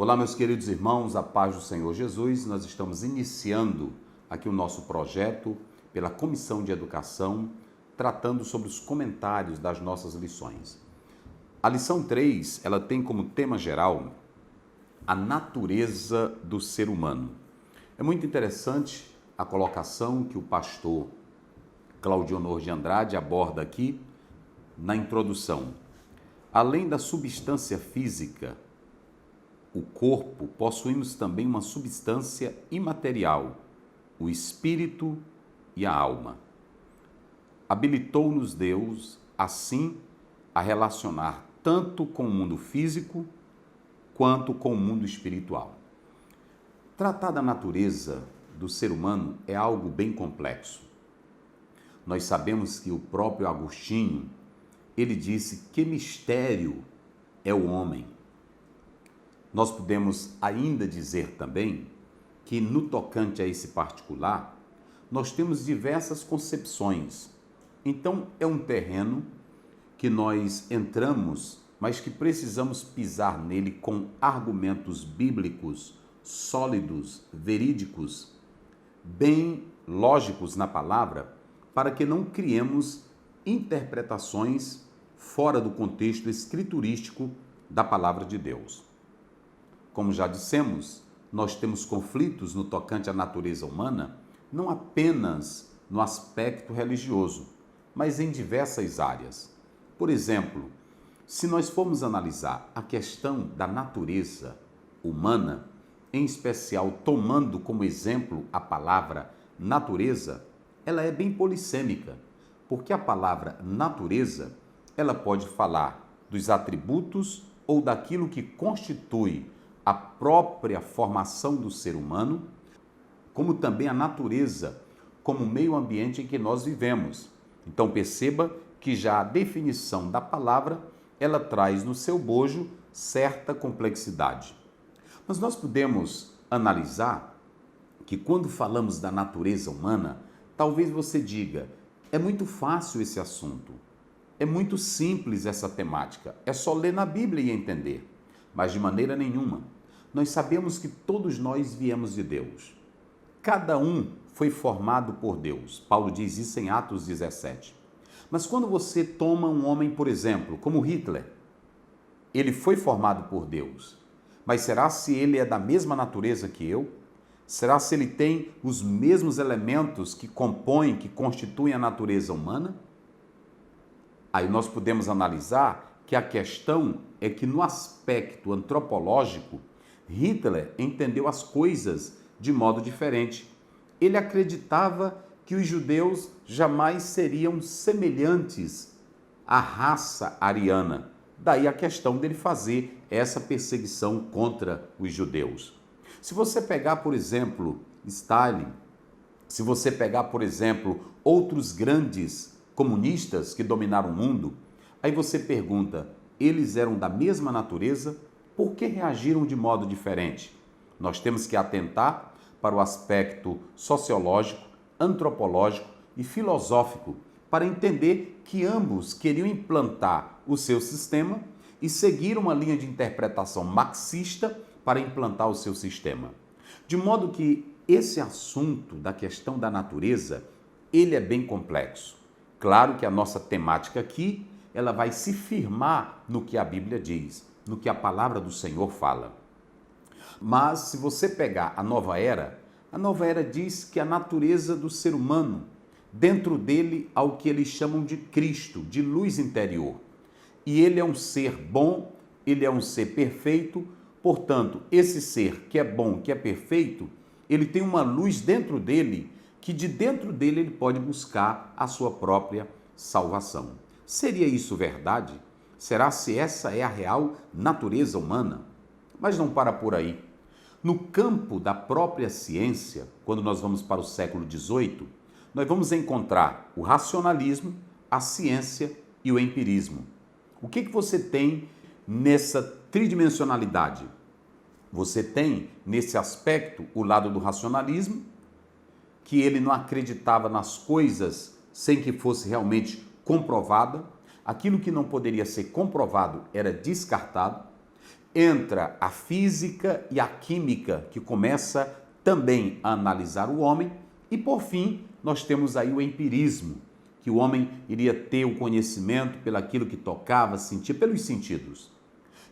Olá, meus queridos irmãos, a paz do Senhor Jesus. Nós estamos iniciando aqui o nosso projeto pela Comissão de Educação, tratando sobre os comentários das nossas lições. A lição 3, ela tem como tema geral a natureza do ser humano. É muito interessante a colocação que o pastor Claudionor de Andrade aborda aqui na introdução. Além da substância física, o corpo, possuímos também uma substância imaterial, o espírito e a alma. Habilitou-nos Deus, assim, a relacionar tanto com o mundo físico quanto com o mundo espiritual. Tratar da natureza do ser humano é algo bem complexo. Nós sabemos que o próprio Agostinho, ele disse que mistério é o homem. Nós podemos ainda dizer também que no tocante a esse particular, nós temos diversas concepções. Então é um terreno que nós entramos, mas que precisamos pisar nele com argumentos bíblicos, sólidos, verídicos, bem lógicos na palavra, para que não criemos interpretações fora do contexto escriturístico da palavra de Deus. Como já dissemos, nós temos conflitos no tocante à natureza humana, não apenas no aspecto religioso, mas em diversas áreas. Por exemplo, se nós formos analisar a questão da natureza humana, em especial tomando como exemplo a palavra natureza, ela é bem polissêmica, porque a palavra natureza, ela pode falar dos atributos ou daquilo que constitui a própria formação do ser humano, como também a natureza, como meio ambiente em que nós vivemos. Então perceba que já a definição da palavra, ela traz no seu bojo certa complexidade. Mas nós podemos analisar que quando falamos da natureza humana, talvez você diga, é muito fácil esse assunto, é muito simples essa temática, é só ler na Bíblia e entender. Mas de maneira nenhuma. Nós sabemos que todos nós viemos de Deus. Cada um foi formado por Deus. Paulo diz isso em Atos 17. Mas quando você toma um homem, por exemplo, como Hitler, ele foi formado por Deus. Mas será se ele é da mesma natureza que eu? Será se ele tem os mesmos elementos que compõem, que constituem a natureza humana? Aí nós podemos analisar que a questão é que no aspecto antropológico, Hitler entendeu as coisas de modo diferente. Ele acreditava que os judeus jamais seriam semelhantes à raça ariana. Daí a questão dele fazer essa perseguição contra os judeus. Se você pegar, por exemplo, Stalin, se você pegar, por exemplo, outros grandes comunistas que dominaram o mundo, aí você pergunta, eles eram da mesma natureza? Por que reagiram de modo diferente? Nós temos que atentar para o aspecto sociológico, antropológico e filosófico para entender que ambos queriam implantar o seu sistema e seguir uma linha de interpretação marxista para implantar o seu sistema. De modo que esse assunto da questão da natureza, ele é bem complexo. Claro que a nossa temática aqui, ela vai se firmar no que a Bíblia diz, no que a palavra do Senhor fala. Mas se você pegar a Nova Era diz que a natureza do ser humano, dentro dele há o que eles chamam de Cristo, de luz interior. E ele é um ser bom, ele é um ser perfeito, portanto, esse ser que é bom, que é perfeito, ele tem uma luz dentro dele, que de dentro dele ele pode buscar a sua própria salvação. Seria isso verdade? Será se essa é a real natureza humana? Mas não para por aí. No campo da própria ciência, quando nós vamos para o século XVIII, nós vamos encontrar o racionalismo, a ciência e o empirismo. O que você tem nessa tridimensionalidade? Você tem, nesse aspecto, o lado do racionalismo, que ele não acreditava nas coisas sem que fosse realmente comprovada. Aquilo que não poderia ser comprovado era descartado. entra a física e a química, que começa também a analisar o homem, e por fim, nós temos aí o empirismo, que o homem iria ter o conhecimento pelaquilo que tocava, sentia, pelos sentidos.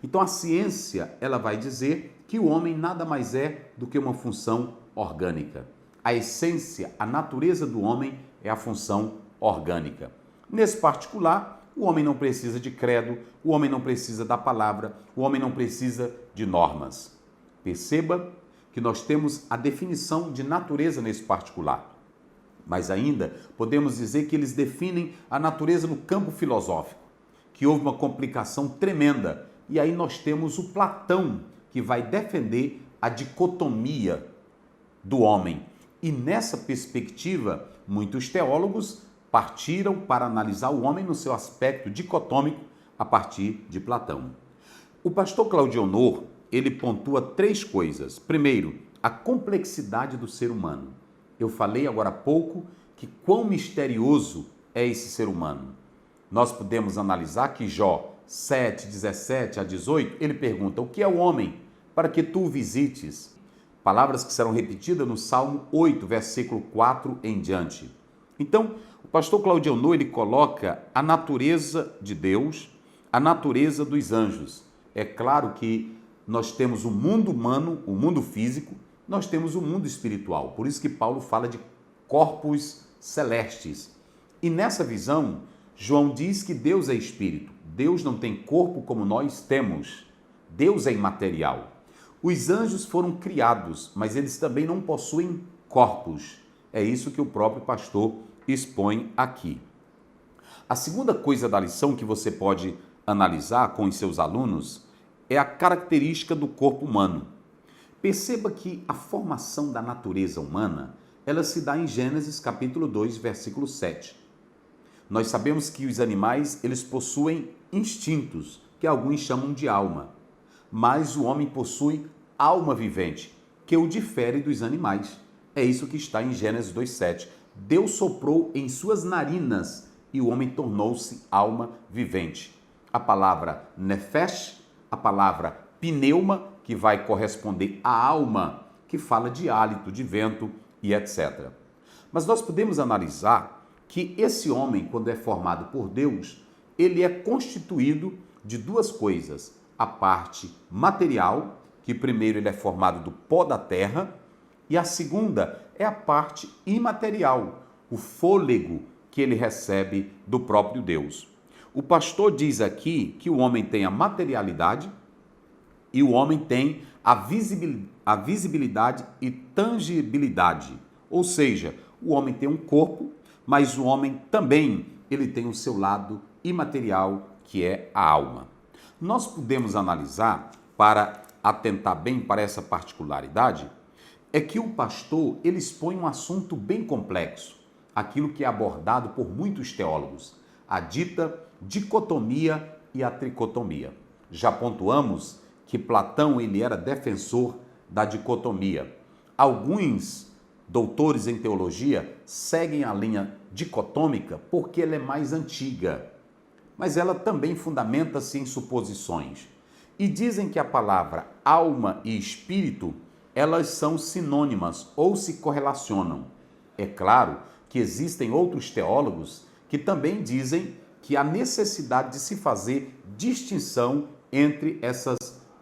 Então a ciência, ela vai dizer que o homem nada mais é do que uma função orgânica. A essência, a natureza do homem é a função orgânica. Nesse particular, o homem não precisa de credo, o homem não precisa da palavra, o homem não precisa de normas. Perceba que nós temos a definição de natureza nesse particular. Mas ainda podemos dizer que eles definem a natureza no campo filosófico, que houve uma complicação tremenda. E aí nós temos o Platão, que vai defender a dicotomia do homem. E nessa perspectiva, muitos teólogos partiram para analisar o homem no seu aspecto dicotômico a partir de Platão. O pastor Claudionor, ele pontua 3 coisas. Primeiro, a complexidade do ser humano. Eu falei agora há pouco que quão misterioso é esse ser humano. Nós podemos analisar que Jó 7, 17 a 18, ele pergunta: o que é o homem para que tu o visites? Palavras que serão repetidas no Salmo 8, versículo 4 em diante. Então, o pastor Claudionor, ele coloca a natureza de Deus, a natureza dos anjos. É claro que nós temos o mundo humano, o mundo físico, nós temos o mundo espiritual. Por isso que Paulo fala de corpos celestes. E nessa visão, João diz que Deus é espírito. Deus não tem corpo como nós temos. Deus é imaterial. Os anjos foram criados, mas eles também não possuem corpos. É isso que o próprio pastor expõe aqui. A segunda coisa da lição que você pode analisar com os seus alunos é a característica do corpo humano. Perceba que a formação da natureza humana, ela se dá em Gênesis capítulo 2, versículo 7. Nós sabemos que os animais, eles possuem instintos, que alguns chamam de alma, mas o homem possui alma vivente, que o difere dos animais. É isso que está em Gênesis 2:7. Deus soprou em suas narinas e o homem tornou-se alma vivente. A palavra nefesh, a palavra pneuma, que vai corresponder à alma, que fala de hálito, de vento e etc. Mas nós podemos analisar que esse homem, quando é formado por Deus, ele é constituído de 2 coisas: a parte material, que primeiro ele é formado do pó da terra, e a segunda é a parte imaterial, o fôlego que ele recebe do próprio Deus. O pastor diz aqui que o homem tem a materialidade e o homem tem a visibilidade e tangibilidade. Ou seja, o homem tem um corpo, mas o homem também ele tem o seu lado imaterial, que é a alma. Nós podemos analisar, para atentar bem para essa particularidade, é que o pastor ele expõe um assunto bem complexo, aquilo que é abordado por muitos teólogos, a dita dicotomia e a tricotomia. Já pontuamos que Platão ele era defensor da dicotomia. Alguns doutores em teologia seguem a linha dicotômica porque ela é mais antiga, mas ela também fundamenta-se em suposições. E dizem que a palavra alma e espírito, elas são sinônimas ou se correlacionam. É claro que existem outros teólogos que também dizem que há necessidade de se fazer distinção entre essas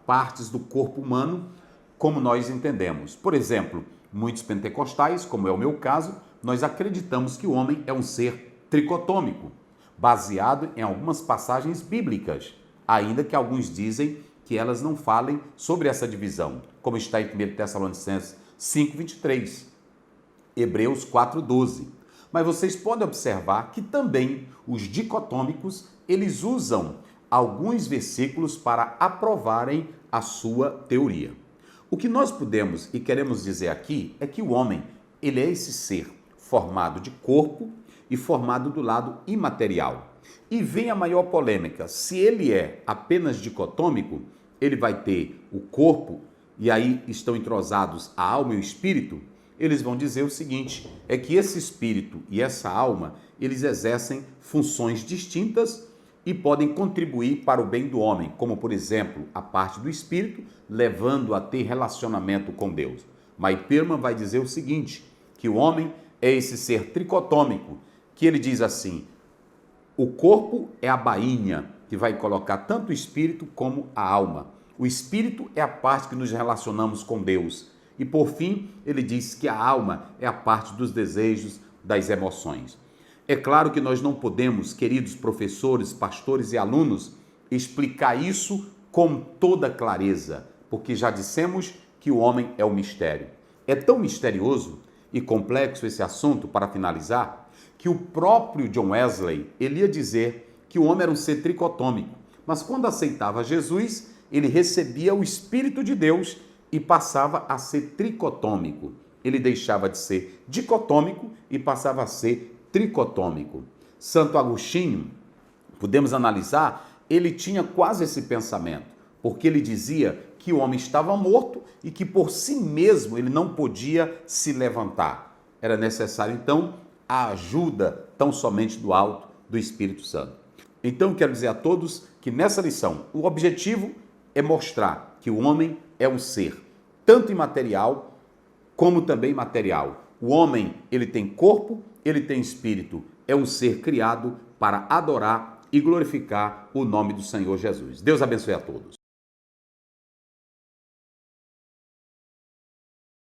partes do corpo humano, como nós entendemos. Por exemplo, muitos pentecostais, como é o meu caso, nós acreditamos que o homem é um ser tricotômico, baseado em algumas passagens bíblicas, ainda que alguns dizem que elas não falem sobre essa divisão, como está em 1 Tessalonicenses 5:23, Hebreus 4:12. Mas vocês podem observar que também os dicotômicos, eles usam alguns versículos para aprovarem a sua teoria. O que nós podemos e queremos dizer aqui é que o homem, ele é esse ser formado de corpo e formado do lado imaterial. E vem a maior polêmica: se ele é apenas dicotômico, ele vai ter o corpo, e aí estão entrosados a alma e o espírito. Eles vão dizer o seguinte, é que esse espírito e essa alma, eles exercem funções distintas e podem contribuir para o bem do homem, como por exemplo, a parte do espírito, levando a ter relacionamento com Deus. Mike Perman vai dizer o seguinte, que o homem é esse ser tricotômico, que ele diz assim, o corpo é a bainha que vai colocar tanto o espírito como a alma. O espírito é a parte que nos relacionamos com Deus. E por fim, ele diz que a alma é a parte dos desejos, das emoções. É claro que nós não podemos, queridos professores, pastores e alunos, explicar isso com toda clareza, porque já dissemos que o homem é o mistério. É tão misterioso e complexo esse assunto, para finalizar, que o próprio John Wesley, ele ia dizer que o homem era um ser tricotômico, mas quando aceitava Jesus, ele recebia o Espírito de Deus e passava a ser tricotômico. Ele deixava de ser dicotômico e passava a ser tricotômico. Santo Agostinho, podemos analisar, ele tinha quase esse pensamento, porque ele dizia que o homem estava morto e que por si mesmo ele não podia se levantar. Era necessário, então, a ajuda tão somente do alto, do Espírito Santo. Então, quero dizer a todos que nessa lição, o objetivo é mostrar que o homem é um ser, tanto imaterial como também material. O homem, ele tem corpo, ele tem espírito, é um ser criado para adorar e glorificar o nome do Senhor Jesus. Deus abençoe a todos.